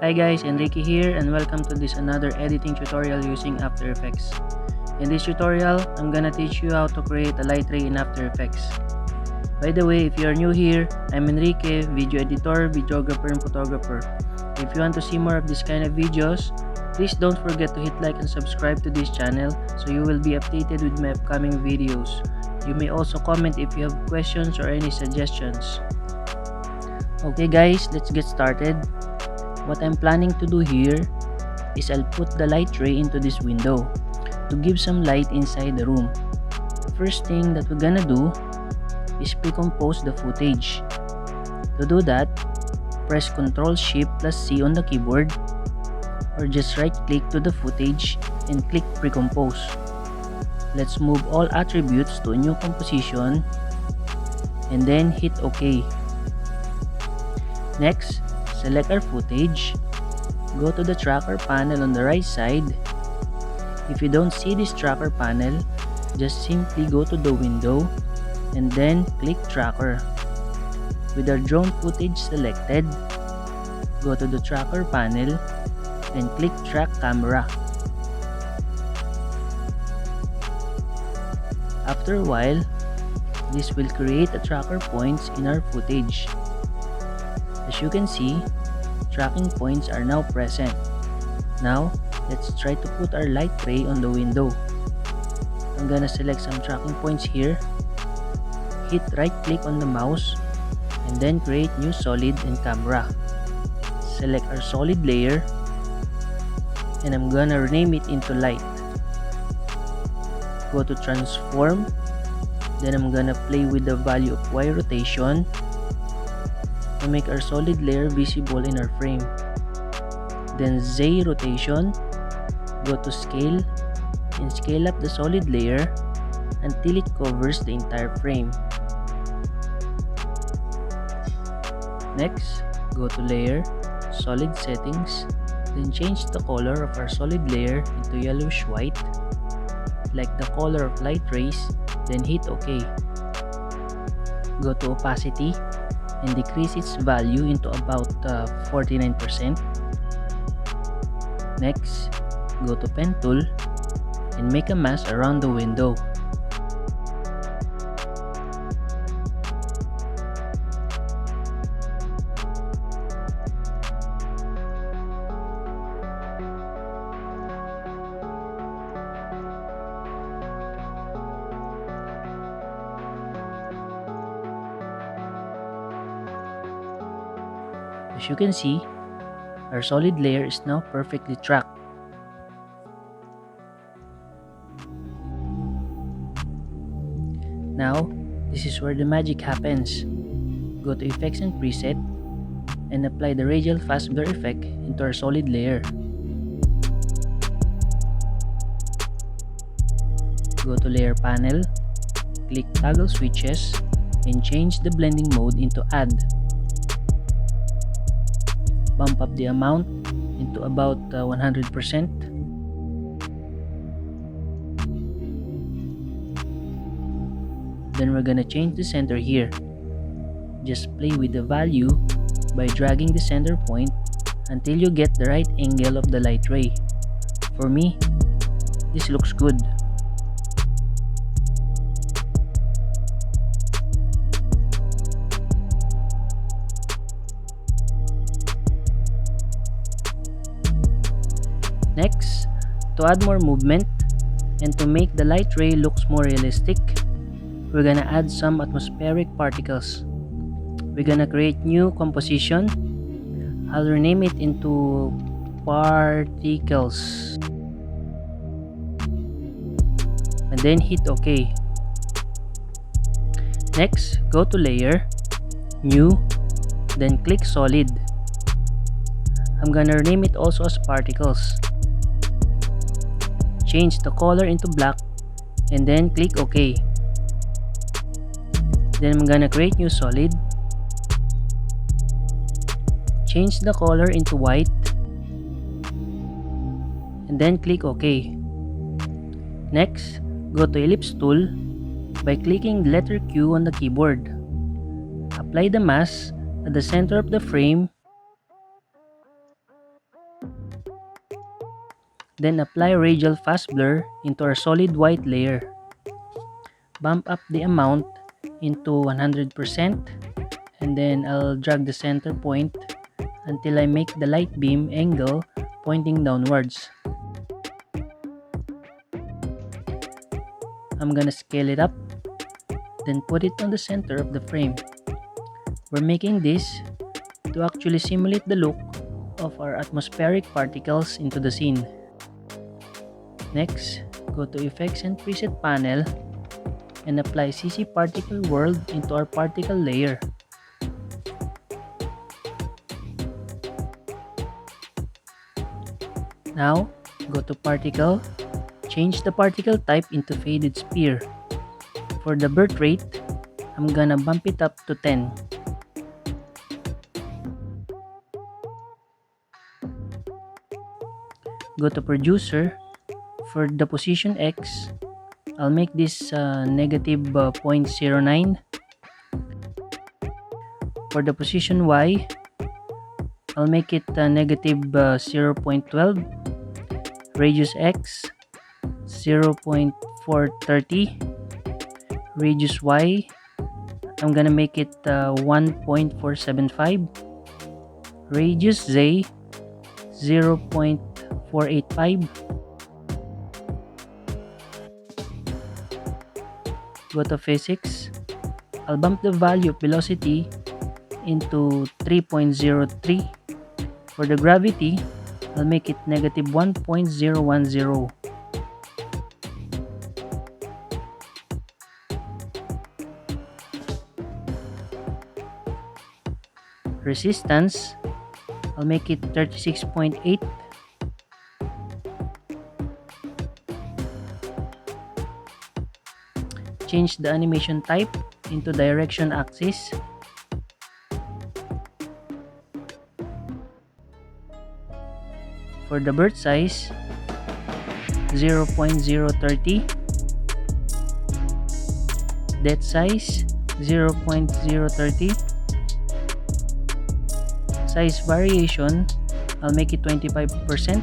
Hi guys, Enrique here and welcome to this another editing tutorial using After Effects. In this tutorial, I'm gonna teach you how to create a light ray in After Effects. By the way, if you are new here, I'm Enrique, video editor, videographer, and photographer. If you want to see more of this kind of videos, please don't forget to hit like and subscribe to this channel so you will be updated with my upcoming videos. You may also comment if you have questions or any suggestions. Okay guys, let's get started. What I'm planning to do here is I'll put the light ray into this window to give some light inside the room. The first thing that we're gonna do is pre-compose the footage. To do that, press Ctrl+Shift+C on the keyboard or just right click to the footage and click pre-compose. Let's move all attributes to a new composition and then hit OK. Next, select our footage, go to the tracker panel on the right side. If you don't see this tracker panel, just simply go to the window and then click tracker. With our drone footage selected, go to the tracker panel and click track camera. After a while, this will create a tracker points in our footage. As you can see, tracking points are now present. Now, let's try to put our light ray on the window. I'm gonna select some tracking points here, hit right click on the mouse, and then create new solid and camera. Select our solid layer, and I'm gonna rename it into light. Go to transform, then I'm gonna play with the value of Y rotation to make our solid layer visible in our frame. Then Z rotation, go to scale and scale up the solid layer until it covers the entire frame. Next, go to layer, solid settings, then change the color of our solid layer into yellowish white, like the color of light rays, then hit OK. Go to opacity and decrease its value into about 49%. Next, go to pen tool and make a mask around the window. As you can see, our solid layer is now perfectly tracked. Now, this is where the magic happens. Go to Effects and Preset and apply the radial fast blur effect into our solid layer. Go to Layer Panel, click Toggle Switches, and change the blending mode into Add. Bump up the amount into about 100%. Then we're gonna change the center here. Just play with the value by dragging the center point until you get the right angle of the light ray. For me, this looks good. Next, to add more movement and to make the light ray looks more realistic, we're gonna add some atmospheric particles. We're gonna create new composition. I'll rename it into particles. And then hit OK. Next, go to layer, new, then click solid. I'm gonna rename it also as particles. Change the color into black and then click OK. Then I'm gonna create new solid. Change the color into white and then click OK. Next, go to ellipse tool by clicking the letter Q on the keyboard. Apply the mask at the center of the frame Then apply radial fast blur into our solid white layer. Bump up the amount into 100% and then I'll drag the center point until I make the light beam angle pointing downwards. I'm gonna scale it up, then put it on the center of the frame. We're making this to actually simulate the look of our atmospheric particles into the scene. Next, go to Effects and Preset panel and apply CC Particle World into our particle layer. Now, go to Particle, change the particle type into Faded Sphere. For the birth rate, I'm gonna bump it up to 10. Go to Producer. For the position X, I'll make this negative 0.09. For the position Y, I'll make it negative 0.12. Radius X, 0.430. Radius Y, I'm gonna make it 1.475. Radius Z, 0.485. Go to Physics. I'll bump the value of velocity into 3.03. For the gravity, I'll make it negative 1.010. Resistance, I'll make it 36.8. Change the animation type into direction axis. For the bird size, 0.030. Depth size, 0.030. Size variation, I'll make it 25%.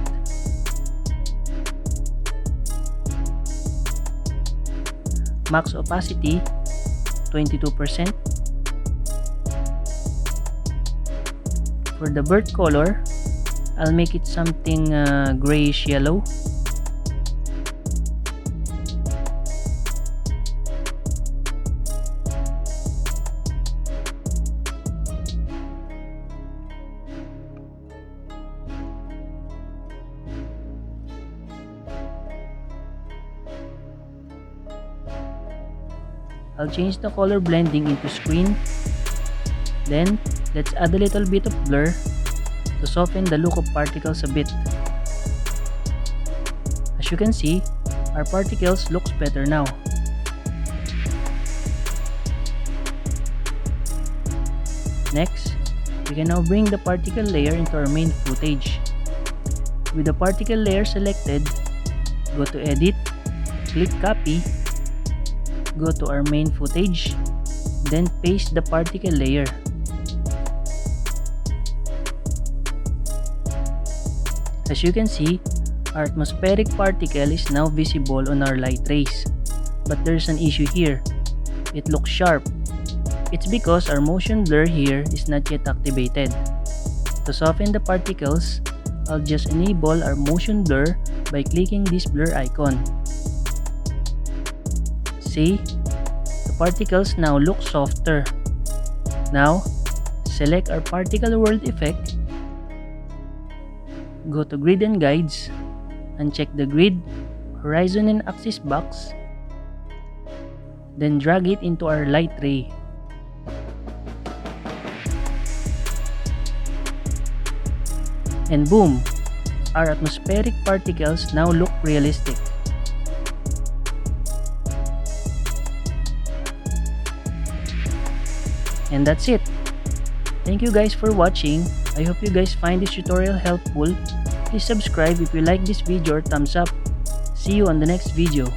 Max opacity, 22%. For the bird color, I'll make it something grayish yellow. I'll change the color blending into screen. Then, let's add a little bit of blur to soften the look of particles a bit. As you can see, our particles looks better now. Next, we can now bring the particle layer into our main footage. With the particle layer selected, go to Edit, click Copy, go to our main footage, then paste the particle layer. As you can see, our atmospheric particle is now visible on our light rays. But there's an issue here. It looks sharp. It's because our motion blur here is not yet activated. To soften the particles, I'll just enable our motion blur by clicking this blur icon. See? The particles now look softer. Now, select our particle world effect, go to Grid and Guides, uncheck the grid, horizon and axis box, then drag it into our light ray. And boom! Our atmospheric particles now look realistic. And that's it. Thank you guys for watching. I hope you guys find this tutorial helpful. Please subscribe if you like this video or thumbs up. See you on the next video.